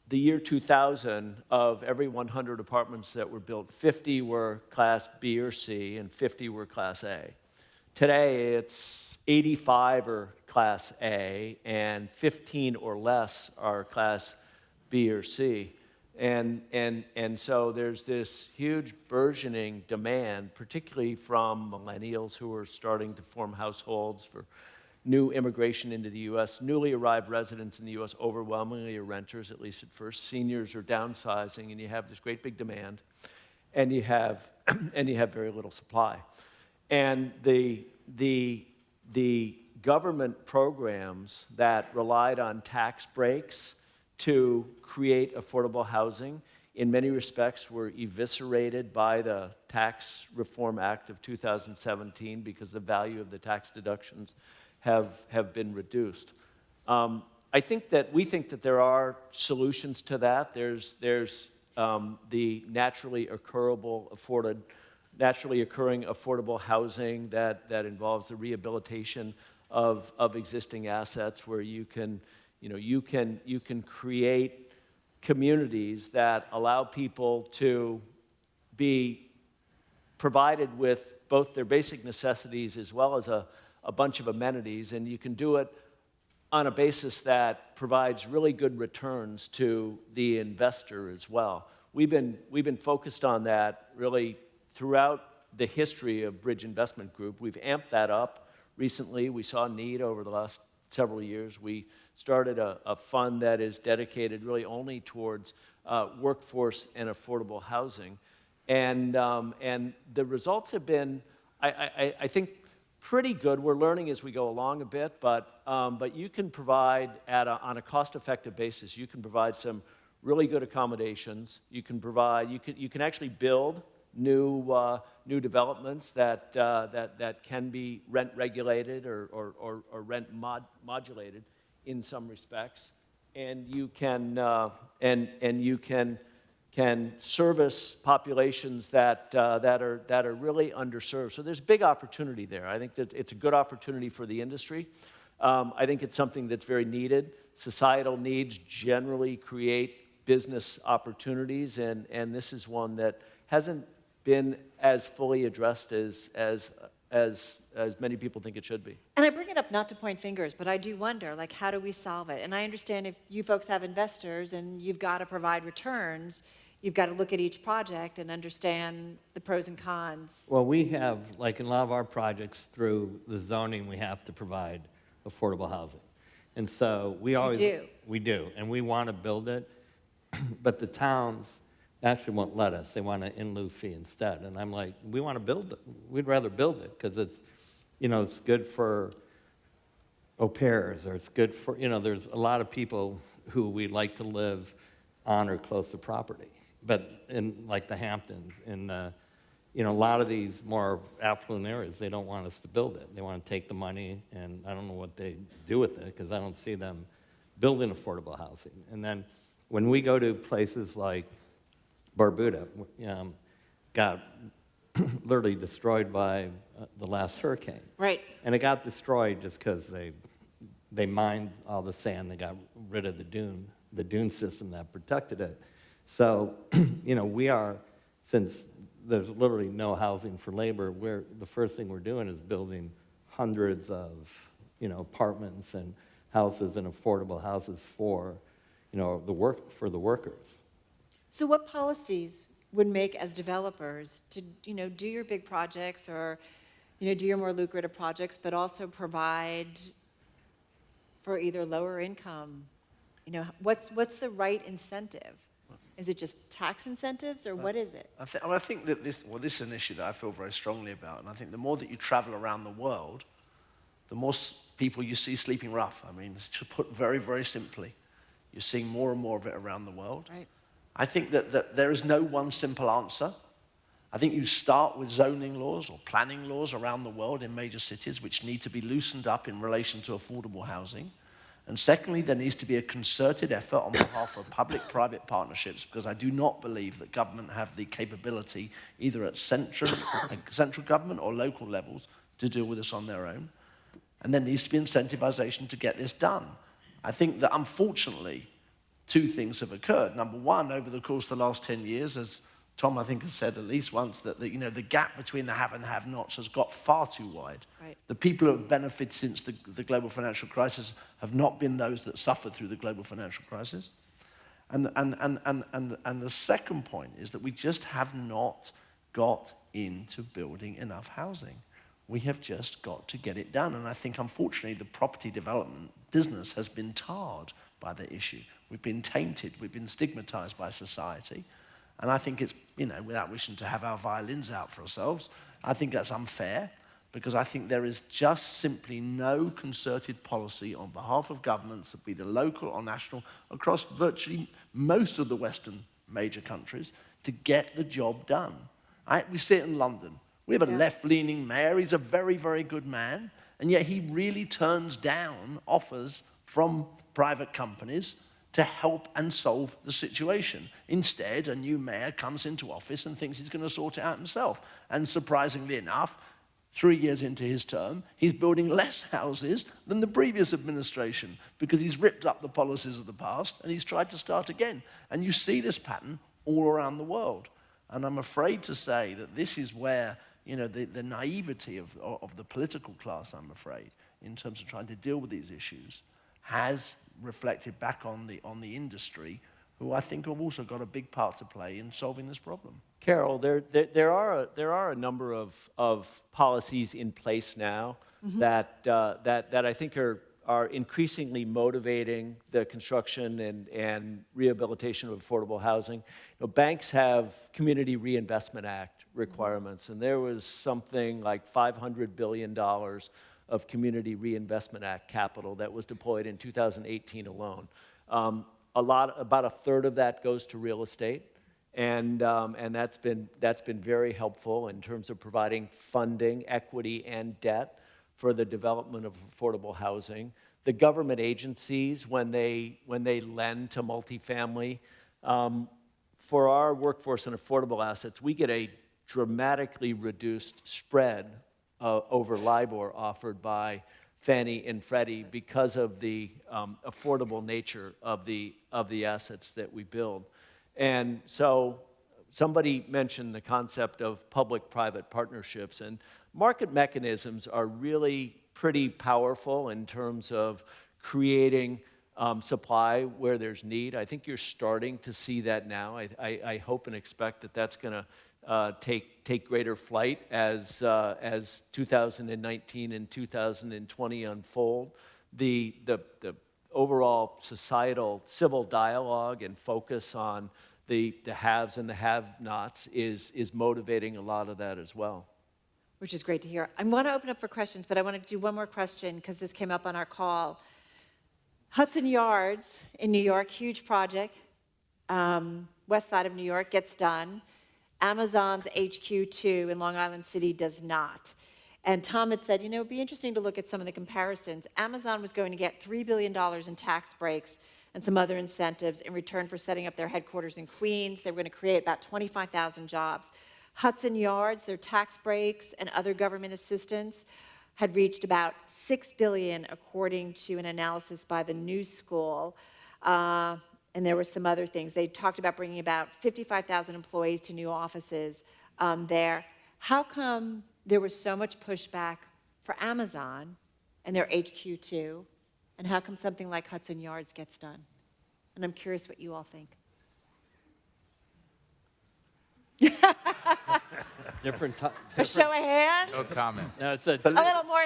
the year 2000, of every 100 apartments that were built, 50 were Class B or C and 50 were Class A. Today, it's 85 are Class A and 15 or less are Class B or C. And so there's this huge burgeoning demand, particularly from millennials who are starting to form households, for new immigration into the U.S. Newly arrived residents in the U.S. overwhelmingly are renters, at least at first. Seniors are downsizing, and you have this great big demand, and you have very little supply. And the government programs that relied on tax breaks to create affordable housing, in many respects, were eviscerated by the Tax Reform Act of 2017 because the value of the tax deductions have been reduced. We think that there are solutions to that. There's the naturally occurring affordable housing that involves the rehabilitation of existing assets, where you can create communities that allow people to be provided with both their basic necessities as well as a bunch of amenities, and you can do it on a basis that provides really good returns to the investor as well. We've been focused on that really throughout the history of Bridge Investment Group. We've amped that up recently. We saw a need over the last several years. We started a fund that is dedicated really only towards workforce and affordable housing. And the results have been, I think, pretty good. We're learning as we go along a bit, but you can provide, on a cost-effective basis, you can provide some really good accommodations. You can actually build new developments that can be rent regulated or rent modulated in some respects, and you can service populations that are really underserved. So there's big opportunity there. I think that it's a good opportunity for the industry. I think it's something that's very needed. Societal needs generally create business opportunities, and this is one that hasn't been as fully addressed as many people think it should be. And I bring it up not to point fingers, but I do wonder, like, how do we solve it? And I understand if you folks have investors and you've got to provide returns, you've got to look at each project and understand the pros and cons. Well, we have, like in a lot of our projects, through the zoning, we have to provide affordable housing. And so we always... We do, and we want to build it, but the towns actually won't let us. They want an in-lieu fee instead. And I'm like, we want to build it. We'd rather build it because it's, it's good for au pairs, or it's good for, there's a lot of people who we'd like to live on or close to property. But in like the Hamptons, in the, a lot of these more affluent areas, they don't want us to build it. They want to take the money, and I don't know what they do with it because I don't see them building affordable housing. And then when we go to places like Barbuda, got literally destroyed by the last hurricane. Right. And it got destroyed just because they mined all the sand. They got rid of the dune system that protected it. So, we are, since there's literally no housing for labor, the first thing we're doing is building hundreds of, apartments and houses and affordable houses for, for the workers. So what policies would make, as developers, to do your big projects or do your more lucrative projects, but also provide for either lower income? What's the right incentive? Is it just tax incentives, or what is it? I think that this is an issue that I feel very strongly about, and I think the more that you travel around the world, the more people you see sleeping rough. I mean, to put very, very simply, you're seeing more and more of it around the world. Right. I think that there is no one simple answer. I think you start with zoning laws or planning laws around the world in major cities, which need to be loosened up in relation to affordable housing. And secondly, there needs to be a concerted effort on behalf of public-private partnerships, because I do not believe that government have the capability, either at central government or local levels, to deal with this on their own. And there needs to be incentivization to get this done. I think that, unfortunately, two things have occurred. Number one, over the course of the last 10 years, as Tom, I think, has said at least once, that the gap between the have and the have-nots has got far too wide. Right. The people who have benefited since the global financial crisis have not been those that suffered through the global financial crisis. And the second point is that we just have not got into building enough housing. We have just got to get it done. And I think, unfortunately, the property development business has been tarred by the issue. We've been tainted, we've been stigmatized by society. And I think it's, without wishing to have our violins out for ourselves, I think that's unfair, because I think there is just simply no concerted policy on behalf of governments, be the local or national, across virtually most of the Western major countries, to get the job done. We see it in London. We have a left-leaning mayor. He's a very, very good man, and yet he really turns down offers from private companies to help and solve the situation. Instead, a new mayor comes into office and thinks he's going to sort it out himself. And surprisingly enough, 3 years into his term, he's building less houses than the previous administration, because he's ripped up the policies of the past and he's tried to start again. And you see this pattern all around the world. And I'm afraid to say that this is where the naivety of the political class, I'm afraid, in terms of trying to deal with these issues, has reflected back on the industry, who I think have also got a big part to play in solving this problem. Carol, there are a number of policies in place now that I think are increasingly motivating the construction and rehabilitation of affordable housing. Banks have Community Reinvestment Act requirements, and there was something like $500 billion of Community Reinvestment Act capital that was deployed in 2018 alone. About a third of that goes to real estate, and that's been very helpful in terms of providing funding, equity, and debt for the development of affordable housing. The government agencies, when they lend to multifamily, for our workforce and affordable assets, we get a dramatically reduced spread over LIBOR offered by Fannie and Freddie because of the affordable nature of the assets that we build. And so somebody mentioned the concept of public-private partnerships, and market mechanisms are really pretty powerful in terms of creating supply where there's need. I think you're starting to see that now. I hope and expect that that's going to take greater flight as 2019 and 2020 unfold. The overall societal civil dialogue and focus on the haves and the have-nots is motivating a lot of that as well. Which is great to hear. I want to open up for questions, but I want to do one more question because this came up on our call. Hudson Yards in New York, huge project, west side of New York, gets done. Amazon's HQ2 in Long Island City does not. And Tom had said, it'd be interesting to look at some of the comparisons. Amazon was going to get $3 billion in tax breaks and some other incentives in return for setting up their headquarters in Queens. They were going to create about 25,000 jobs. Hudson Yards, their tax breaks and other government assistance had reached about $6 billion, according to an analysis by the New School. And there were some other things. They talked about bringing about 55,000 employees to new offices there. How come there was so much pushback for Amazon and their HQ2? And how come something like Hudson Yards gets done? And I'm curious what you all think. A show of hands? No comment. No, it's a A little more.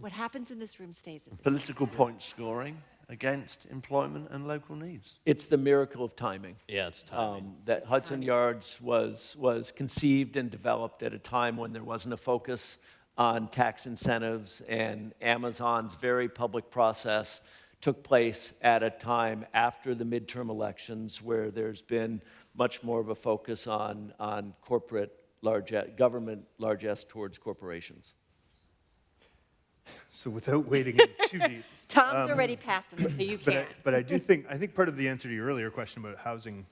What happens in this room stays in. Political point scoring against employment and local needs. It's the miracle of timing. Yeah, it's timing. That Hudson Yards was conceived and developed at a time when there wasn't a focus on tax incentives, and Amazon's very public process took place at a time after the midterm elections where there's been much more of a focus on corporate government largesse towards corporations. So without wading in too deep. Tom's already passed on this, so you can't. But I think part of the answer to your earlier question about housing,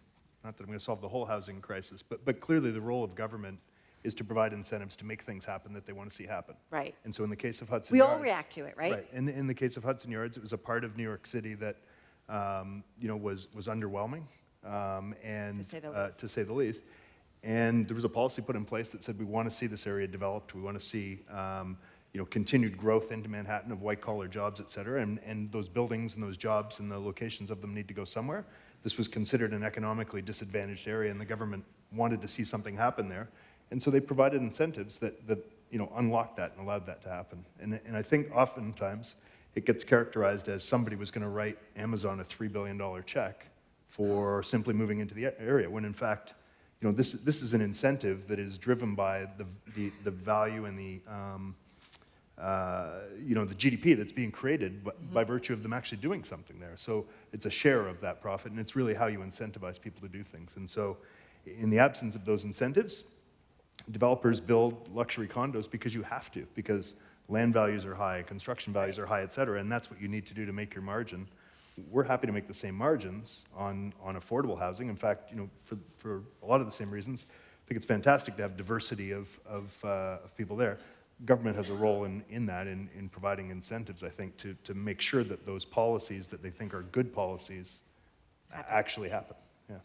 not that I'm going to solve the whole housing crisis, but clearly the role of government is to provide incentives to make things happen that they want to see happen. Right. And so in the case of Hudson We Yards, all react to it, right? Right. In the case of Hudson Yards, it was a part of New York City that was underwhelming, and to say the least. And there was a policy put in place that said we want to see this area developed. We want to see continued growth into Manhattan of white-collar jobs, et cetera, and those buildings and those jobs and the locations of them need to go somewhere. This was considered an economically disadvantaged area, and the government wanted to see something happen there. And so they provided incentives that unlocked that and allowed that to happen. And I think oftentimes it gets characterized as somebody was going to write Amazon a $3 billion check for simply moving into the area, when in fact, this is an incentive that is driven by the value and the GDP that's being created by virtue of them actually doing something there. So it's a share of that profit, and it's really how you incentivize people to do things. And so in the absence of those incentives, developers build luxury condos because you have to, because land values are high, construction values are high, et cetera, and that's what you need to do to make your margin. We're happy to make the same margins on affordable housing. In fact, for a lot of the same reasons, I think it's fantastic to have diversity of people there. Government has a role in that, in providing incentives, I think, to make sure that those policies that they think are good policies actually happen. Yeah.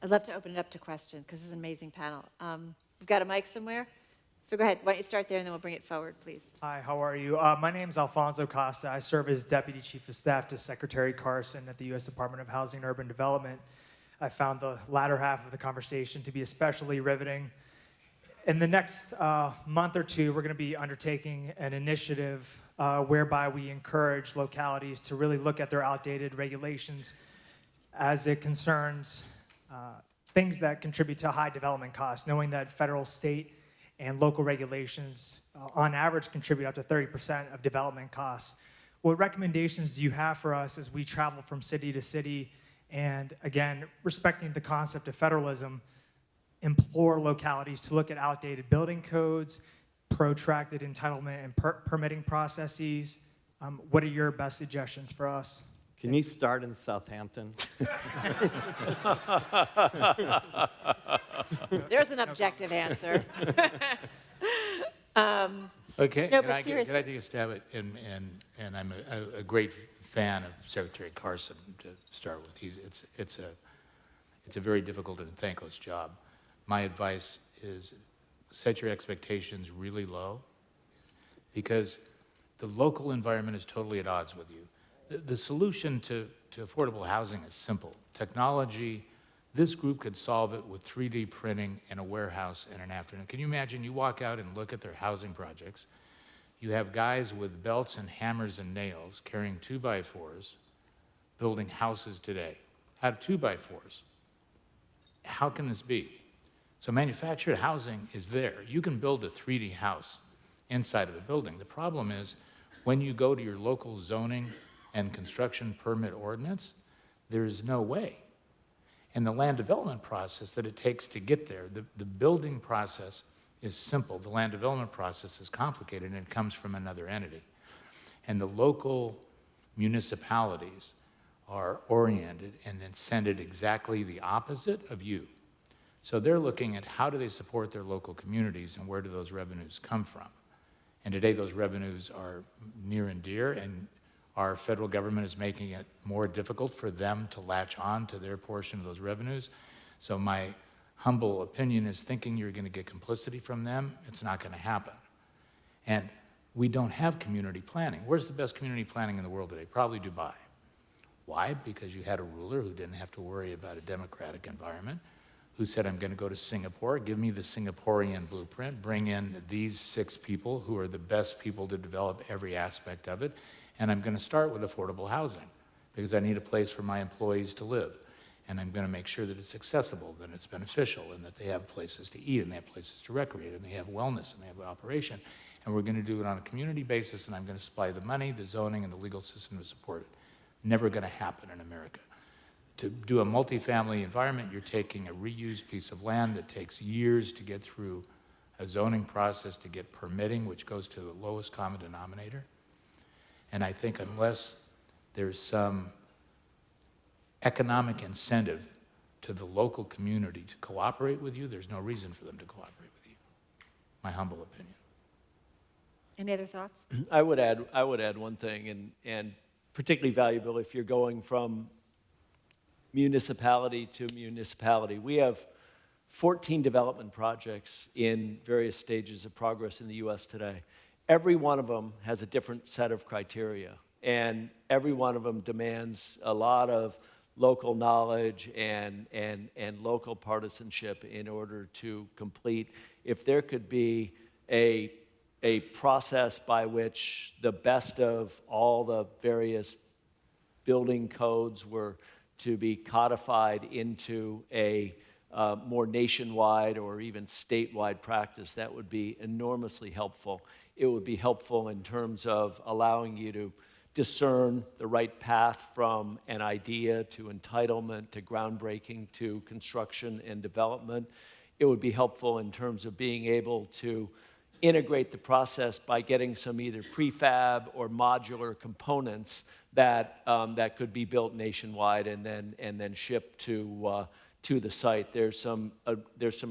I'd love to open it up to questions because this is an amazing panel. We've got a mic somewhere. So go ahead. Why don't you start there, and then we'll bring it forward, please. Hi, how are you? My name is Alfonso Costa. I serve as Deputy Chief of Staff to Secretary Carson at the U.S. Department of Housing and Urban Development. I found the latter half of the conversation to be especially riveting. In the next month or two, we're going to be undertaking an initiative whereby we encourage localities to really look at their outdated regulations as it concerns things that contribute to high development costs, knowing that federal, state, and local regulations on average contribute up to 30% of development costs. What recommendations do you have for us as we travel from city to city and, again, respecting the concept of federalism, implore localities to look at outdated building codes, protracted entitlement and permitting processes? What are your best suggestions for us? Can you start in Southampton? There's an objective answer. Okay, No, can but I seriously. take a stab at, and I'm a great fan of Secretary Carson to start with. It's a very difficult and thankless job. My advice is set your expectations really low, because the local environment is totally at odds with you. The solution to affordable housing is simple. Technology, this group could solve it with 3D printing in a warehouse in an afternoon. Can you imagine, you walk out and look at their housing projects, you have guys with belts and hammers and nails carrying 2x4s building houses today out of 2x4s. How can this be? So manufactured housing is there. You can build a 3D house inside of a building. The problem is, when you go to your local zoning and construction permit ordinance, there's no way. And the land development process that it takes to get there, the building process is simple. The land development process is complicated, and it comes from another entity. And the local municipalities are oriented and incented exactly the opposite of you. So they're looking at how do they support their local communities and where do those revenues come from. And today those revenues are near and dear, and our federal government is making it more difficult for them to latch on to their portion of those revenues. So my humble opinion is, thinking you're going to get complicity from them, it's not going to happen. And we don't have community planning. Where's the best community planning in the world today? Probably Dubai. Why? Because you had a ruler who didn't have to worry about a democratic environment, who said, I'm going to go to Singapore, give me the Singaporean blueprint, bring in these 6 people who are the best people to develop every aspect of it, and I'm going to start with affordable housing because I need a place for my employees to live. And I'm going to make sure that it's accessible, that it's beneficial, and that they have places to eat, and they have places to recreate, and they have wellness, and they have operation. And we're going to do it on a community basis, and I'm going to supply the money, the zoning, and the legal system to support it. Never going to happen in America. To do a multifamily environment, you're taking a reused piece of land that takes years to get through a zoning process, to get permitting, which goes to the lowest common denominator. And I think unless there's some economic incentive to the local community to cooperate with you, there's no reason for them to cooperate with you. My humble opinion. Any other thoughts? I would add one thing, and particularly valuable if you're going from municipality to municipality. We have 14 development projects in various stages of progress in the U.S. today. Every one of them has a different set of criteria, and every one of them demands a lot of local knowledge and local partisanship in order to complete. If there could be a process by which the best of all the various building codes were to be codified into a more nationwide or even statewide practice, that would be enormously helpful. It would be helpful in terms of allowing you to discern the right path from an idea to entitlement to groundbreaking to construction and development. It would be helpful in terms of being able to integrate the process by getting some either prefab or modular components that could be built nationwide and then shipped to the site. There's some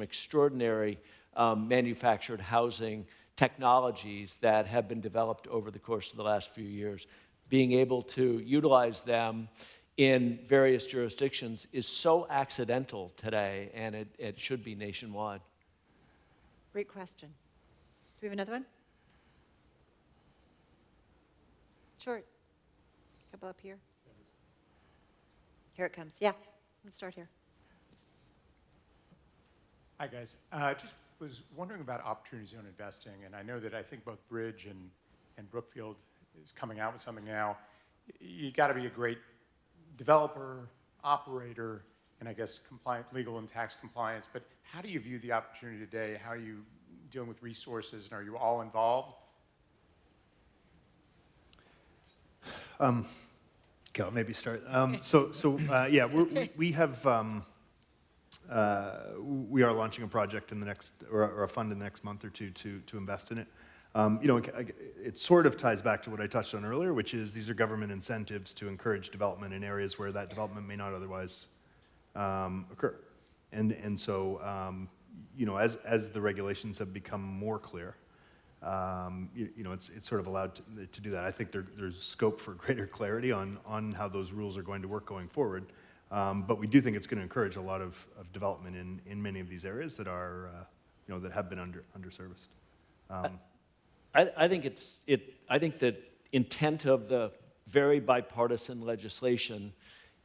extraordinary manufactured housing technologies that have been developed over the course of the last few years. Being able to utilize them in various jurisdictions is so accidental today, and it should be nationwide. Great question. Do we have another one? Short. Couple up here. Here it comes. Yeah, let's start here. Hi, guys. Just was wondering about opportunity zone investing, and I know that I think both Bridge and Brookfield is coming out with something now. You got to be a great developer, operator, and I guess compliant, legal and tax compliance, but how do you view the opportunity today? How are you dealing with resources, and are you all involved? Okay, I'll maybe start. Yeah, we are launching a project in the next, or a fund in the next month or two to invest in it. It sort of ties back to what I touched on earlier, which is these are government incentives to encourage development in areas where that development may not otherwise occur. And so, as the regulations have become more clear, it's sort of allowed to do that. I think there's scope for greater clarity on how those rules are going to work going forward. But we do think it's going to encourage a lot of development in many of these areas that are, that have been underserviced. I think the intent of the very bipartisan legislation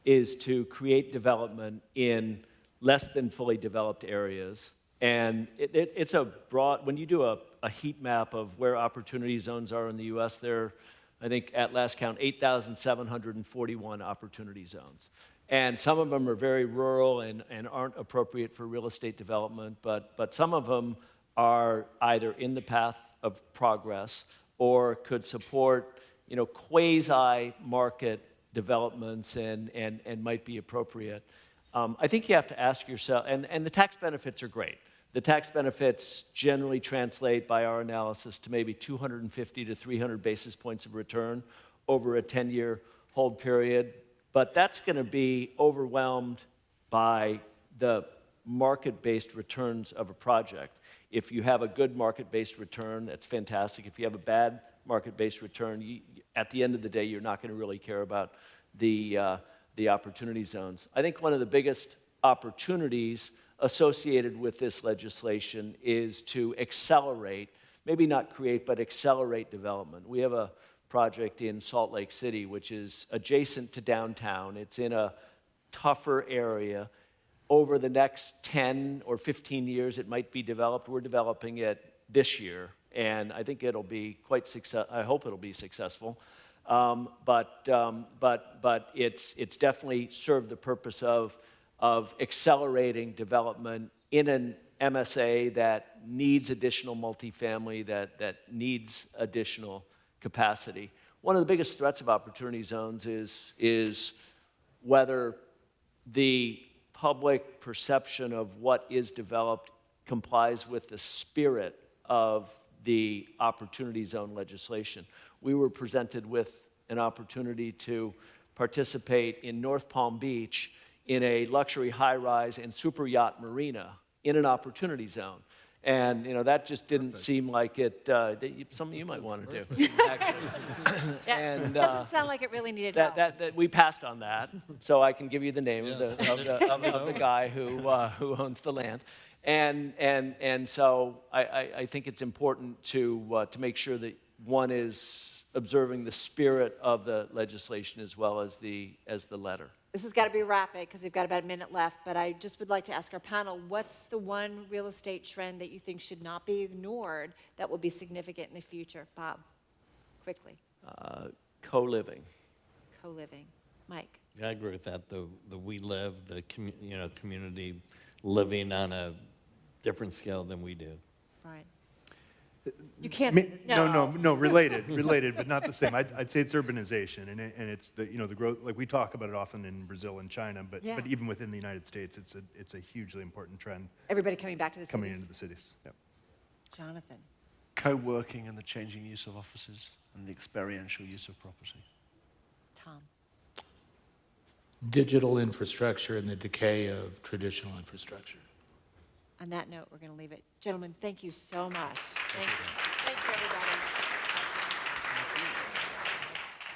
is to create development in less than fully developed areas. And it's a broad, when you do a heat map of where opportunity zones are in the US, there are, I think at last count, 8,741 opportunity zones. And some of them are very rural and aren't appropriate for real estate development, but some of them are either in the path of progress or could support, quasi-market developments and might be appropriate. I think you have to ask yourself, and the tax benefits are great. The tax benefits generally translate, by our analysis, to maybe 250 to 300 basis points of return over a 10-year hold period. But that's going to be overwhelmed by the market-based returns of a project. If you have a good market-based return, that's fantastic. If you have a bad market-based return, at the end of the day, you're not going to really care about the opportunity zones. I think one of the biggest opportunities associated with this legislation is to accelerate, maybe not create, but accelerate development. We have a project in Salt Lake City, which is adjacent to downtown. It's in a tougher area. Over the next 10 or 15 years, it might be developed. We're developing it this year, and I think it'll be quite successful. I hope it'll be successful. But it's definitely served the purpose of accelerating development in an MSA that needs additional multifamily, that needs additional capacity. One of the biggest threats of opportunity zones is whether the public perception of what is developed complies with the spirit of the opportunity zone legislation. We were presented with an opportunity to participate in North Palm Beach in a luxury high-rise and super yacht marina in an opportunity zone. And, that just didn't seem like it, something you might want to do, actually. It doesn't sound like it really needed help. That we passed on that, so I can give you the name of the guy who owns the land. And so I think it's important to make sure that one is observing the spirit of the legislation as well as the letter. This has got to be rapid because we've got about a minute left, but I just would like to ask our panel, what's the one real estate trend that you think should not be ignored that will be significant in the future? Bob, quickly. Co-living. Co-living. Mike. Yeah, I agree with that. The we live, the community living on a different scale than we do. Right. You can't. No, related, but not the same. I'd say it's urbanization, and it's the growth. Like we talk about it often in Brazil and China, but even within the United States, it's a hugely important trend. Everybody coming back to the cities. Coming into the cities. Yep. Jonathan. Co-working and the changing use of offices and the experiential use of property. Tom. Digital infrastructure and the decay of traditional infrastructure. On that note, we're going to leave it. Gentlemen, thank you so much. Thank you.